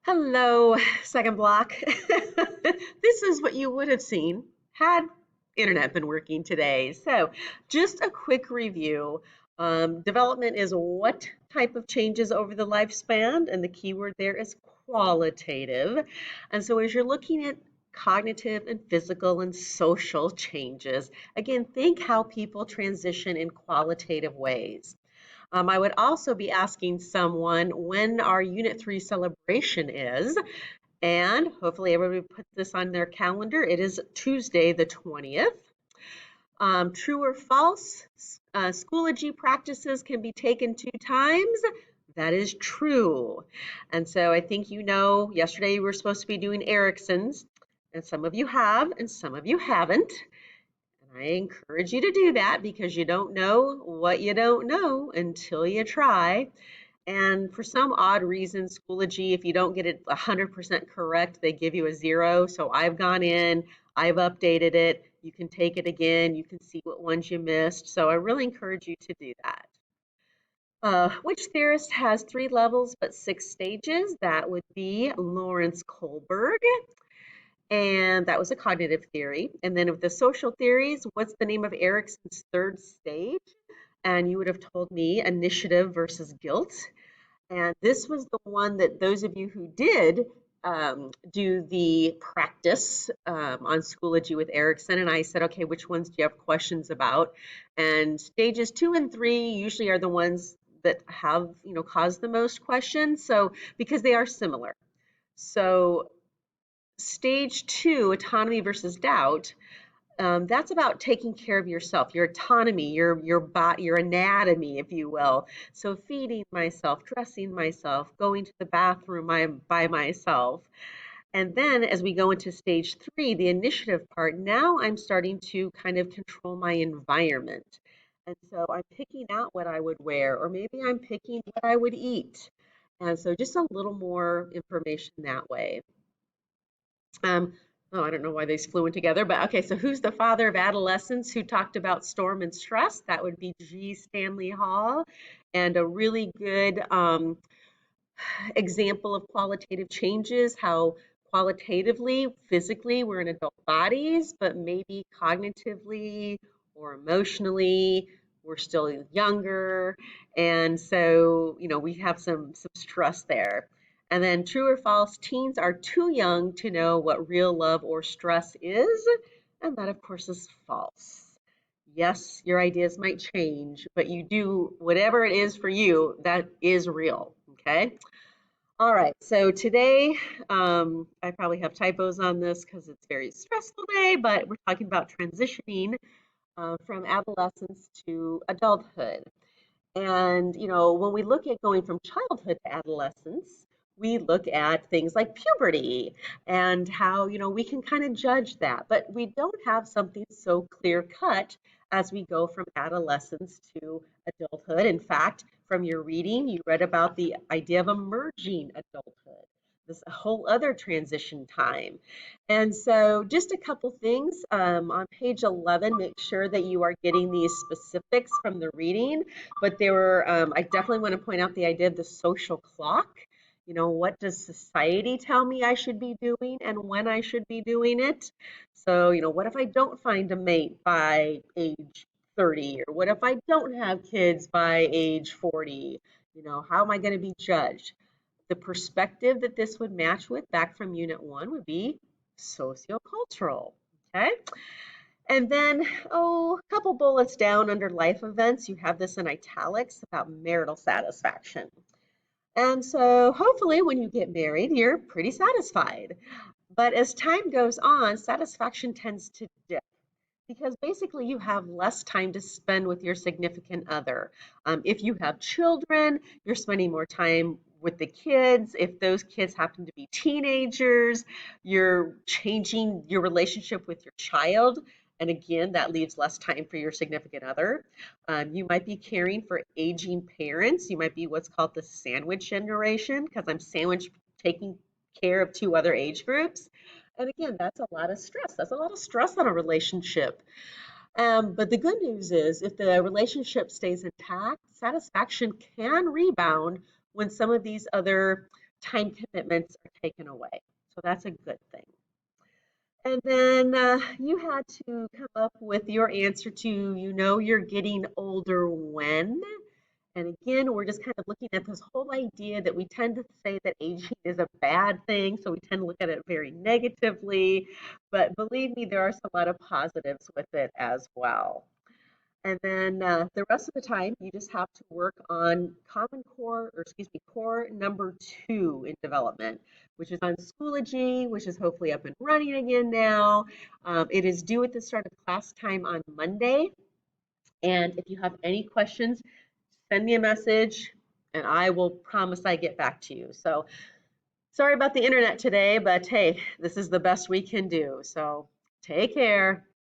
Hello, second block. This is what you would have seen had internet been working today. So, just a quick review. Development is what type of changes over the lifespan, and the keyword there is qualitative. And so, as you're looking at cognitive and physical and social changes, again, think how people transition in qualitative ways. I would also be asking someone when our Unit 3 celebration is, and hopefully everybody put this on their calendar. It is Tuesday, the 20th. True or false? Schoology practices can be taken 2 times. That is true. And so I think you know, yesterday we were supposed to be doing Erickson's, and some of you have, and some of you haven't. I encourage you to do that because you don't know what you don't know until you try. And for some odd reason, Schoology, if you don't get it 100% correct, they give you a 0. So I've gone in, I've updated it. You can take it again. You can see what ones you missed. So I really encourage you to do that. Which theorist has 3 levels but 6 stages? That would be Lawrence Kohlberg. And that was a cognitive theory. And then of the social theories, what's the name of Erickson's third stage? And you would have told me initiative versus guilt. And this was the one that those of you who did do the practice on Schoology with Erickson, and I said, okay, which ones do you have questions about? And stages 2 and 3 usually are the ones that have, caused the most questions. So because they are similar. So stage 2, autonomy versus doubt, that's about taking care of yourself, your autonomy, your body, your anatomy, if you will. So feeding myself, dressing myself, going to the bathroom by myself. And then as we go into stage 3, the initiative part, now I'm starting to kind of control my environment. And so I'm picking out what I would wear, or maybe I'm picking what I would eat. And so just a little more information that way. Um, oh, I don't know why these flew in together, but okay, so who's the father of adolescence who talked about storm and stress? That would be G. Stanley Hall. And a really good example of qualitative changes, how qualitatively, physically, we're in adult bodies, but maybe cognitively or emotionally, we're still younger. And so, we have some stress there. And then true or false, teens are too young to know what real love or stress is. And that, of course, is false. Yes, your ideas might change, but you do whatever it is for you, that is real. Okay. All right, so today I probably have typos on this because it's a very stressful day, but we're talking about transitioning from adolescence to adulthood. And, when we look at going from childhood to adolescence, we look at things like puberty and how, we can kind of judge that, but we don't have something so clear cut as we go from adolescence to adulthood. In fact, from your reading, you read about the idea of emerging adulthood. This is a whole other transition time. And so just a couple things on page 11, make sure that you are getting these specifics from the reading. But there were, I definitely want to point out the idea of the social clock. What does society tell me I should be doing and when I should be doing it? So, what if I don't find a mate by age 30? Or what if I don't have kids by age 40? How am I going to be judged? The perspective that this would match with back from Unit 1 would be sociocultural. Okay. And then, a couple bullets down under life events, you have this in italics about marital satisfaction. And so hopefully when you get married, you're pretty satisfied. But as time goes on, satisfaction tends to dip because basically you have less time to spend with your significant other. If you have children, you're spending more time with the kids. If those kids happen to be teenagers, you're changing your relationship with your child. And again, that leaves less time for your significant other. You might be caring for aging parents. You might be what's called the sandwich generation because I'm sandwich taking care of 2 other age groups. And again, that's a lot of stress. That's a lot of stress on a relationship. But the good news is if the relationship stays intact, satisfaction can rebound when some of these other time commitments are taken away. So that's a good thing. And then you had to come up with your answer to, you're getting older when. And again, we're just kind of looking at this whole idea that we tend to say that aging is a bad thing, so we tend to look at it very negatively. But believe me, there are a lot of positives with it as well. And then the rest of the time, you just have to work on Common Core, or excuse me, core number 2 in development, which is on Schoology, which is hopefully up and running again now. It is due at the start of class time on Monday. And if you have any questions, send me a message and I will promise I get back to you. So sorry about the internet today, but hey, this is the best we can do. So take care.